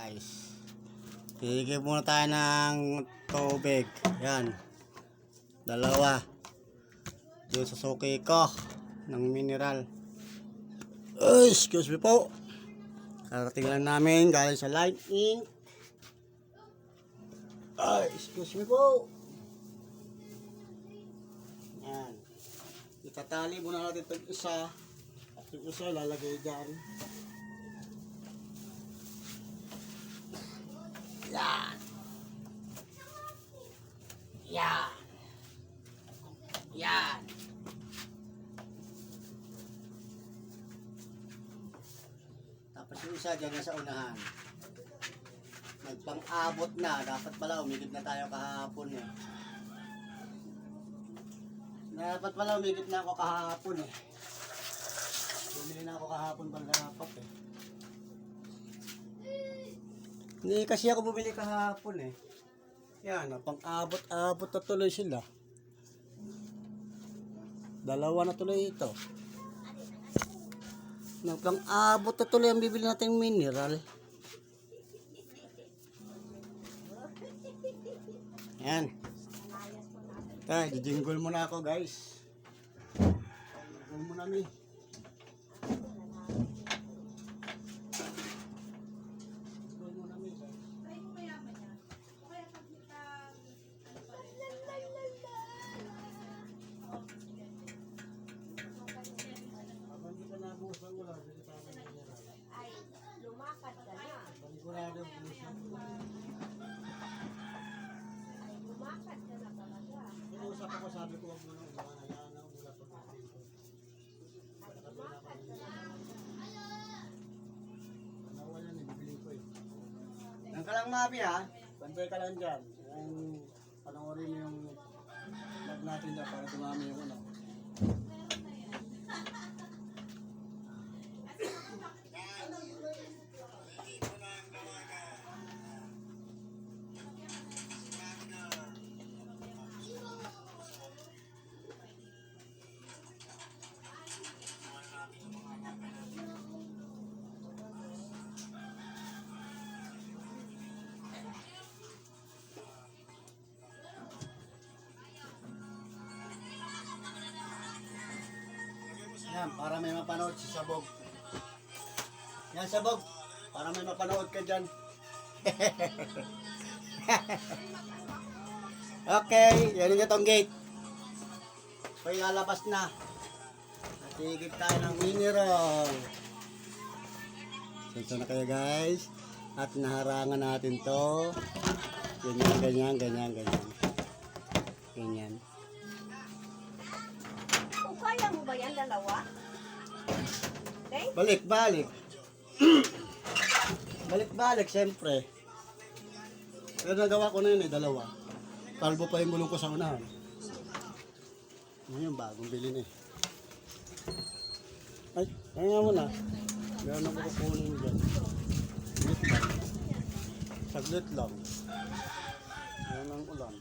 guys. Higib muna tayo ng tubig. Yan. Dalawa. Doon sa suki ko ng mineral. Ay, excuse me po. Karating lang namin galing sa lightning. Ay, excuse me po. Yan. Itatali muna natin itong isa. At yung isa lalagay dyan. Yan. Yan. Yan. Tapos yung isa dyan sa unahan. Nagpang-abot na. Dapat pala umigit na tayo kahapon eh. Dapat pala umigit na ako kahapon eh. Bumili na ako kahapon pang dapat eh. Hindi kasi ako bumili kahapon eh. Yan, pang-abot-abot na tuloy sila. Dalawa na tuloy ito. Pang-abot na tuloy ang bibili natin mineral. Yan. Tay, jingle muna ako guys. Jingle muna mi. Ay, lumakad ka na. Panigurado Ay, lumakad ka na talaga. Usap ako, sabi ko wag mo nang ulangan, hayaan na umulat pag dito. Ay, lumakad ka na. Nawalan eh, bibili ko eh. Yan ka lang Mabi ha, bantay ka lang dyan. Yan, panoorin mo yung vlog natin dyan para dumami yung ano. Yan, para may mapanood si Sabog. Yan, Sabog. Para may mapanood ka dyan. Okay, yan yung itong gate. So, ilalabas na. Natigib tayo ng mineral. So na kayo guys. At naharangan natin to. Ganyan, ganyan, ganyan, ganyan. Ganyan. Kung kaya mo ba yan, dalawa? Okay? Balik, balik. Balik, balik, siyempre. Pero nagawa ko na yun eh, dalawa. Kalbo pa yung gulong ko sa unahan. Ano yung bagong bilhin eh. Ay, kaya nga muna. Meron ako kukunin dyan. Saglit lang. Saglit lang. Ayan ang ulan.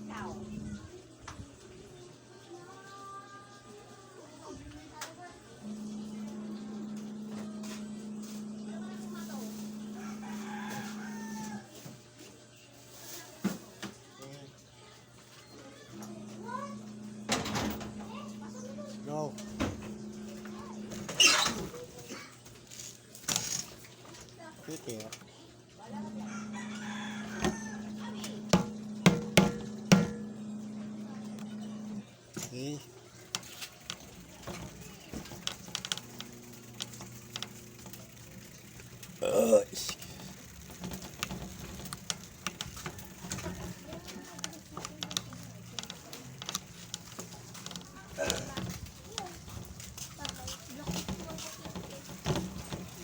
Ikaw. Go. Titir. Okay.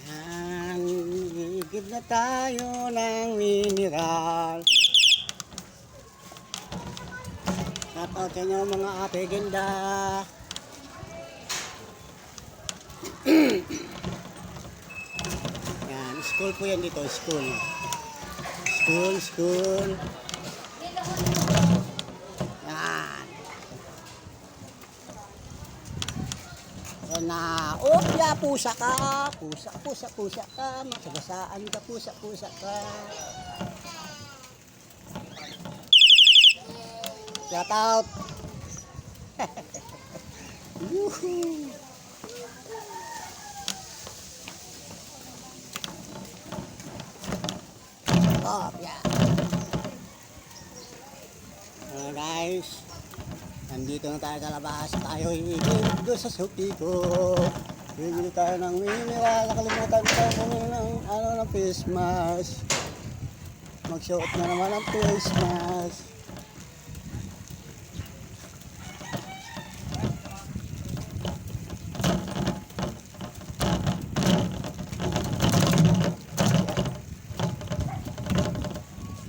Yan, higib na tayo ng mineral. Shoutout sa inyo mga ate ganda. Yan, school po yan dito, school. School. Yan. Yan na. Opya, pusa ka. Pusa ka. Masagasaan ka, pusa ka. Shout out. Yuhu. Opya. Guys. Nandito na tayo sa labas. Tayo iibig doon sa suki ko. Bibili tayo ng mineral. Nakalimutan ko tayo bumili ng ng face mask. Magsuot na naman ang face mask.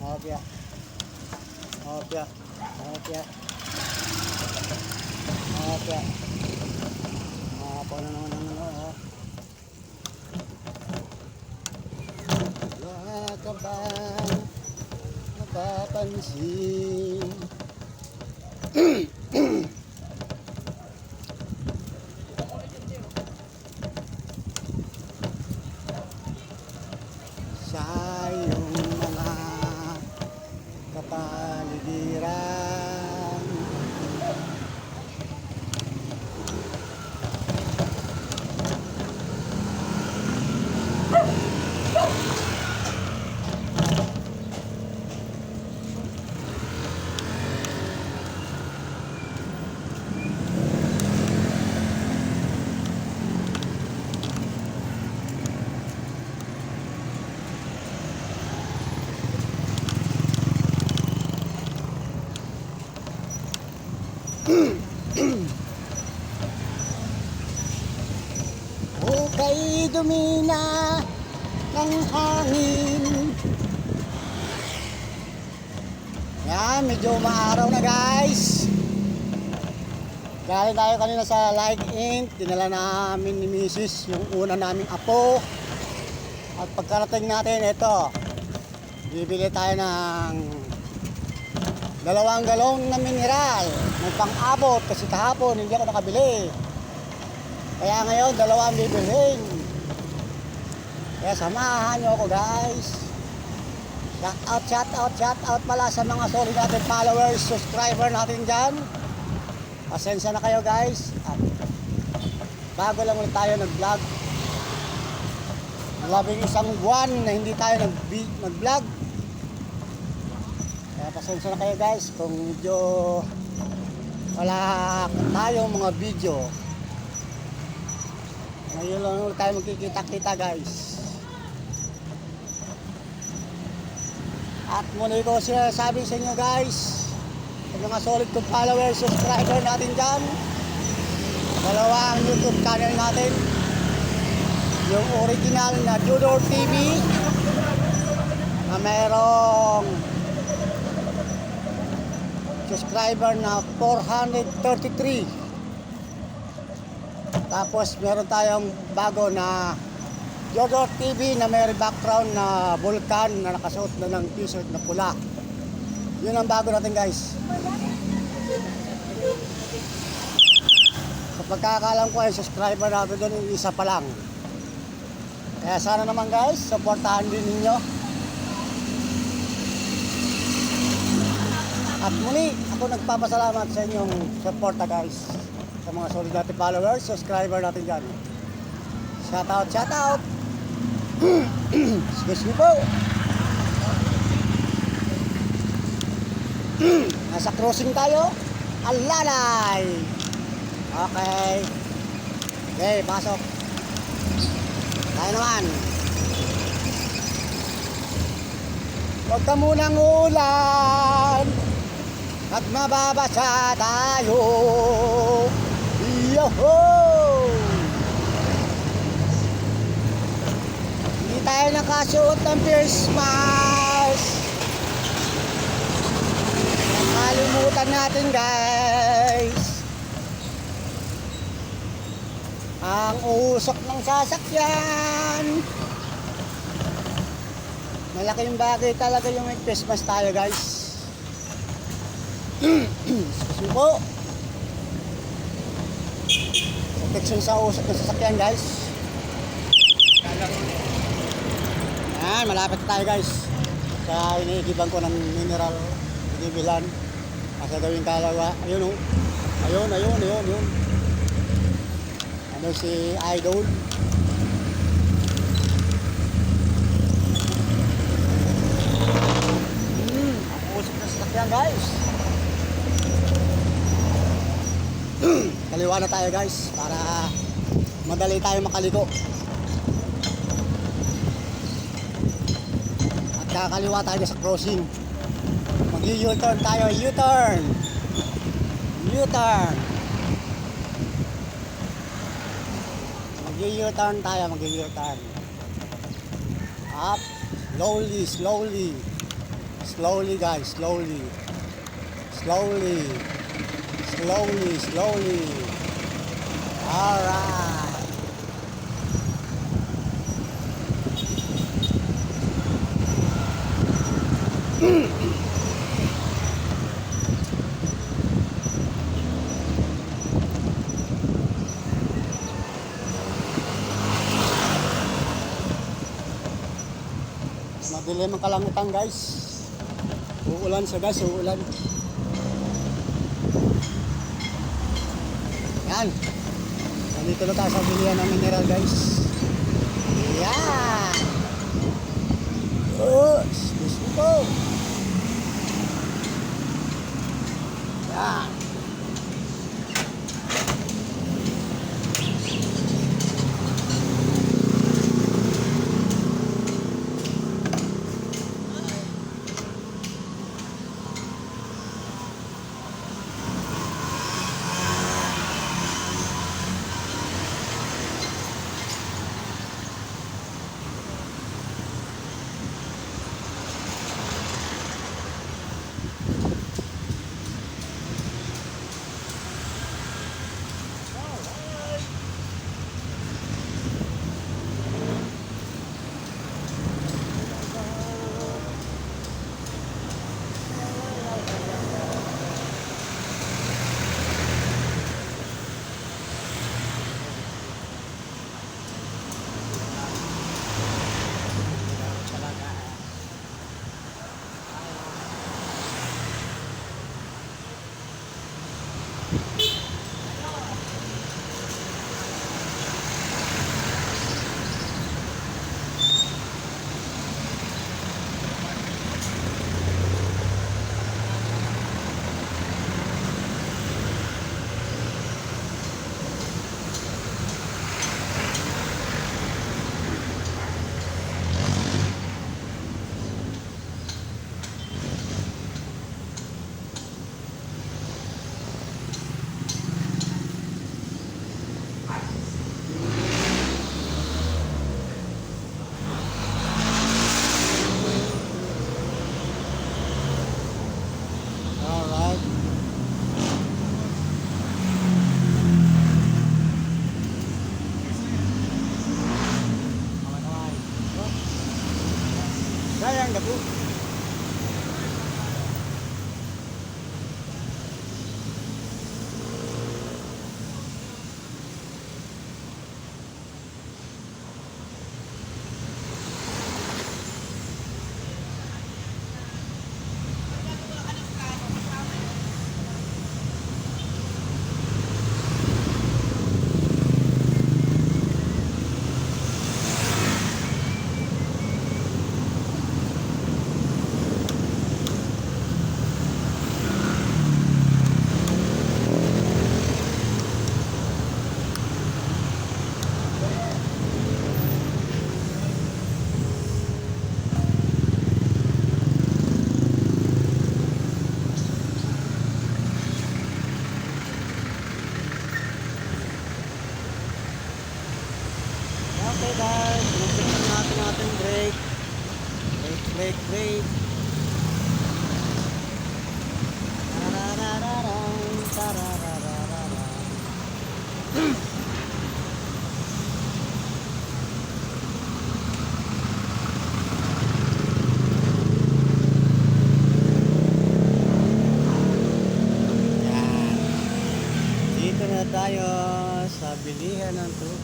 Opya. Opya. Opya. Opya. Ako na naman ang wala ka bang napapansin? Sa iyong mga kapaligiran, hukay dumina ng hangin. Yan, medyo maaraw na guys. Galing tayo kanina sa Like Ink. Dinala namin ni Mrs. yung una naming apo. At pagkarating natin, ito, bibili tayo ng 2 galong na mineral. May pang-abot kasi kahapon hindi ako nakabili. Kaya ngayon, 2 ang bibilhin. Kaya samahan nyo ako guys. Shout out pala sa mga solid natin followers, subscriber natin dyan. Pasensya na kayo guys. At bago lang ulit tayo nag-vlog. 11 buwan na hindi tayo nag-vlog. Kaya pasensya na kayo guys kung medyo wala tayong mga video. Ngayon lang ulit tayo magkikita-kita guys. At muli ko sinasabi sa inyo guys, sa mga solid kong followers, subscriber natin dyan, 2 ang YouTube channel natin. Yung original na Judor TV na mayroong subscriber na 433. Tapos meron tayong bago na Jodor TV na may background na vulkan na nakasuot na ng t-shirt na pula. Yun ang bago natin guys. Sa pagkakalam ko ay subscriber natin doon yung isa pa lang. Kaya sana naman guys, supportahan din ninyo. At muli, ako nagpapasalamat sa inyong suporta guys. Sa mga solid natin followers, subscriber natin dyan. Shout out. Excuse me po. Nasa crossing tayo. Alalay. Okay. Okay, pasok. Tayo naman. Huwag ka munang ulan at mababasa tayo. Yoho! Hindi tayo nakasuot ng face mask. Nakalimutan natin guys. Ang usok ng sasakyan. Malaking bagay talaga yung may face mask tayo guys. Excuse me po. protection sa usok ng sasakyan guys. Yan, malapit na tayo guys sa iniigiban ko ng mineral binibilan nasa gawing Kalawa. Ayun oh, ayun ano si Idol. Ang usok ng sasakyan guys. Kaliwa na tayo guys para madali tayo makaliko. At kakaliwa tayo sa crossing. Mag-U-turn tayo, U-turn. U-turn. Mag-U-turn tayo, mag-U-turn. Up, slowly guys, slowly. Alright. Madilim ang kalangitan guys. Uulan siya guys, uulan. Yan. Nandito na tayo sa bilihan ng mineral guys. Yan. Gusto ko. Yan. Sayang gato. Okay guys, pinagsipan natin ating brake. Brake. Yan. Dito na tayo sa bilihan bilihan ng tubig.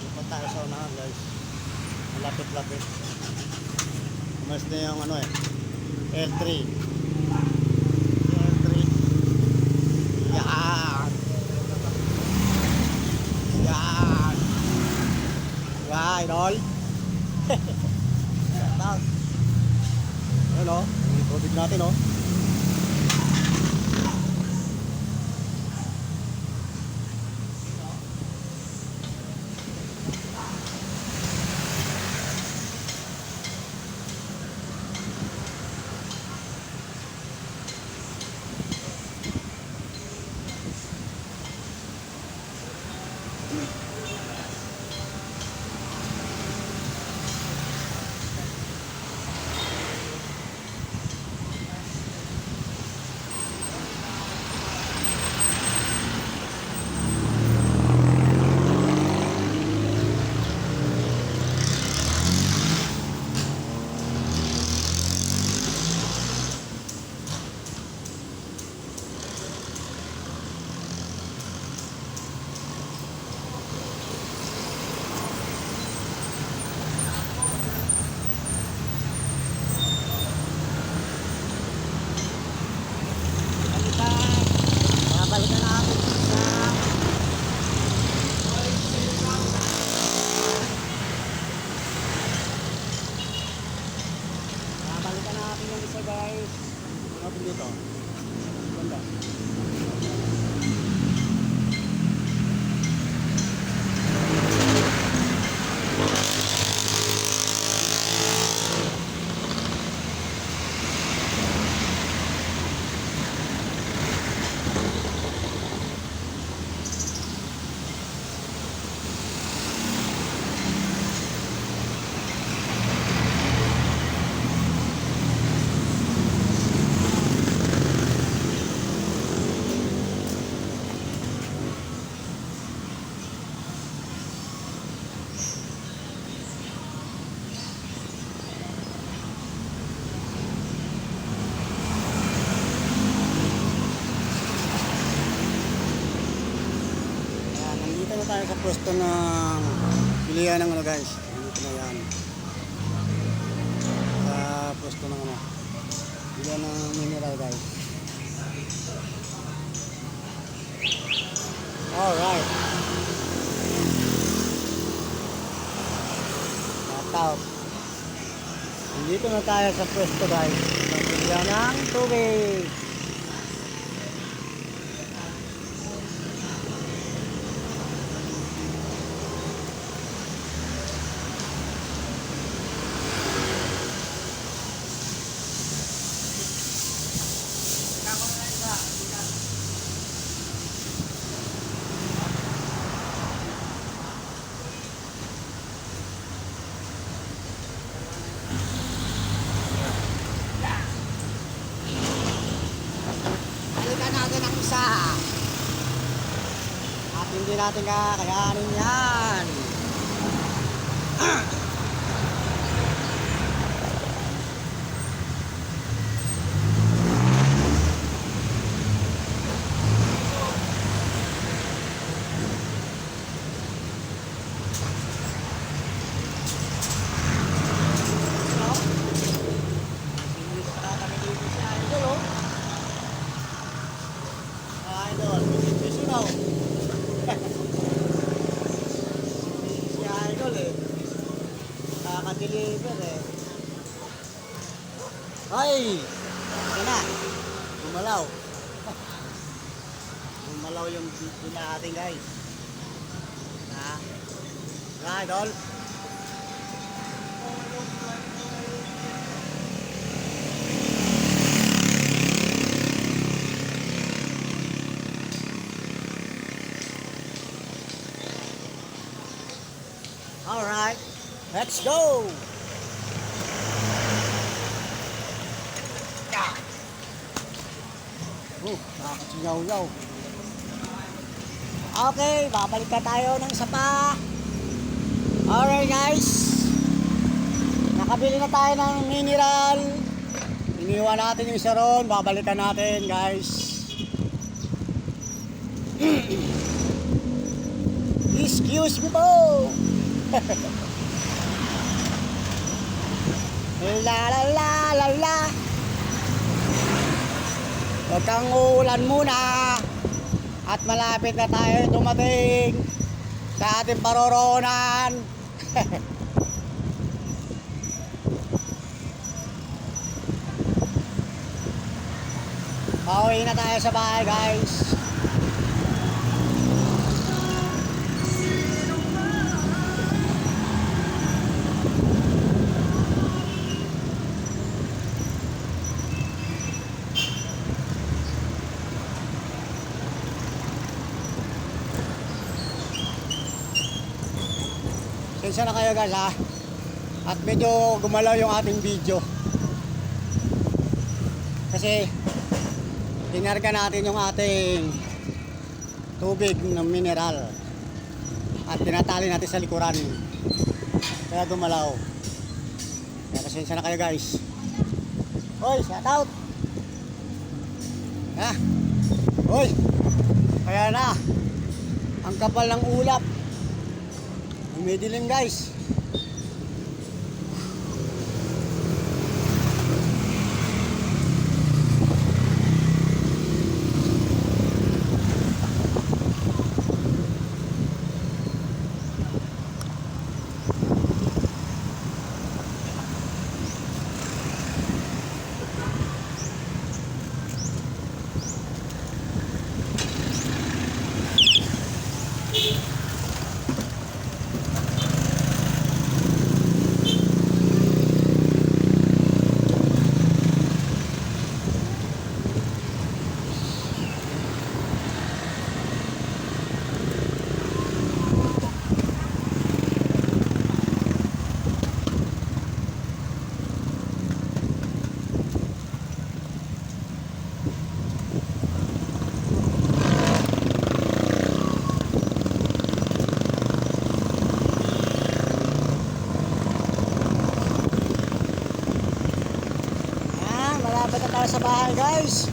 Dito tayo sa unahan guys. Malapit-lapit. Mas na yung ano eh. L3. L3. Yan. Yan. Yan, idol. Shout out. Ayun o. Yung tubig natin o. Babalikan natin sa babalikan natin yung isa guys. Ano po dito? Ganda. Nandito na tayo sa pwesto ng bilihan ng ano guys. Nandito na yan. Sa pwesto ng ano. Bilihan ng mineral guys. Alright. Shout out. Nandito na tayo sa pwesto guys. Ng bilihan ng tubig. Balikan natin ang isa. At hindi natin kakayanin yan. Idol, busy now. Si Idol eh. Kaka-deliver eh. Ay! Ito na. Gumalaw. Gumalaw yung pila natin guys. Ha? Idol. Alright, let's go! Nakakasingaw-yaw. Okay, babalik na tayo ng isa pa. Alright guys, nakabili na tayo ng mineral Iniwan natin yung isa ron, babalikan natin guys. Excuse me po. La la la la la. Huwag kang uulan muna. At malapit na tayo dumating sa ating paroroonan. Pauwi na tayo sa bahay guys. Sensya na kayo guys ha. At medyo gumalaw yung ating video. Kasi tinarga natin yung ating tubig ng mineral. At tinatali natin sa likuran. Kaya gumalaw. Kaya pasensya na kayo guys. Hoy, shout out! Ha? Hoy! Kaya na. Ang kapal ng ulap. Umidilim guys. Malapit na tayo sa bahay guys.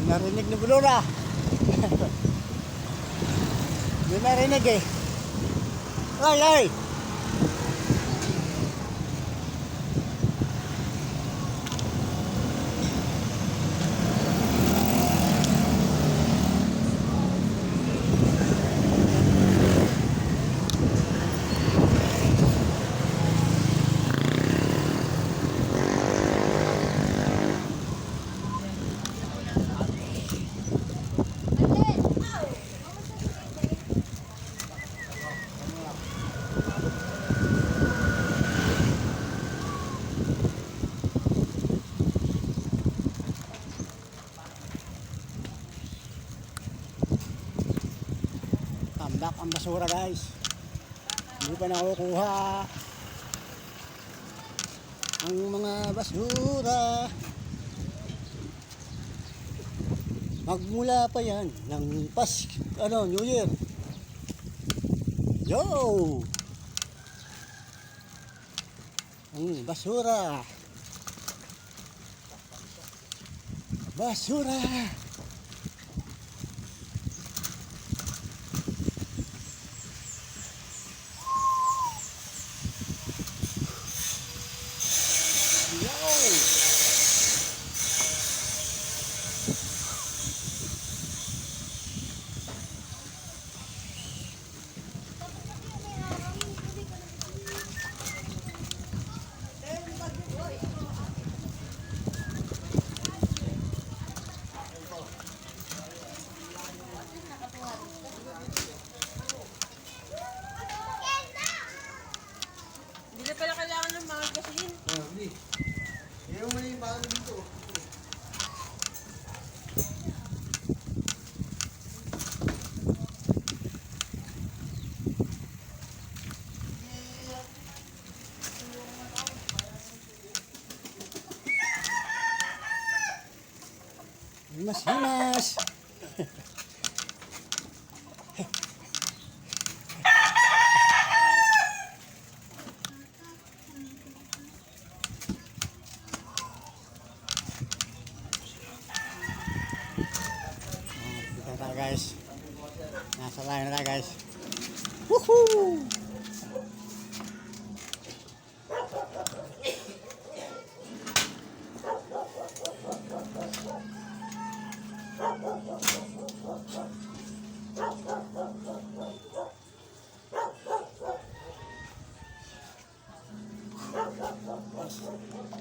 Narinig ni Bulura. Hindi narinig eh. Ay, ay! Tambak ang basura guys. Hindi pa nakukuha ang mga basura. Magmula pa yan ng New Year. Yo! Ang basura. Basura. Hindi na pala kailangan ng mga gasolin. Hindi. Hindi mo yung bago dito. Himas! Dito na tayo guys. Nasa layo na tayo guys. Woohoo!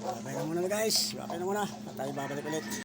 Babay na muna guys. Babay na muna. At tayo babalik ulit.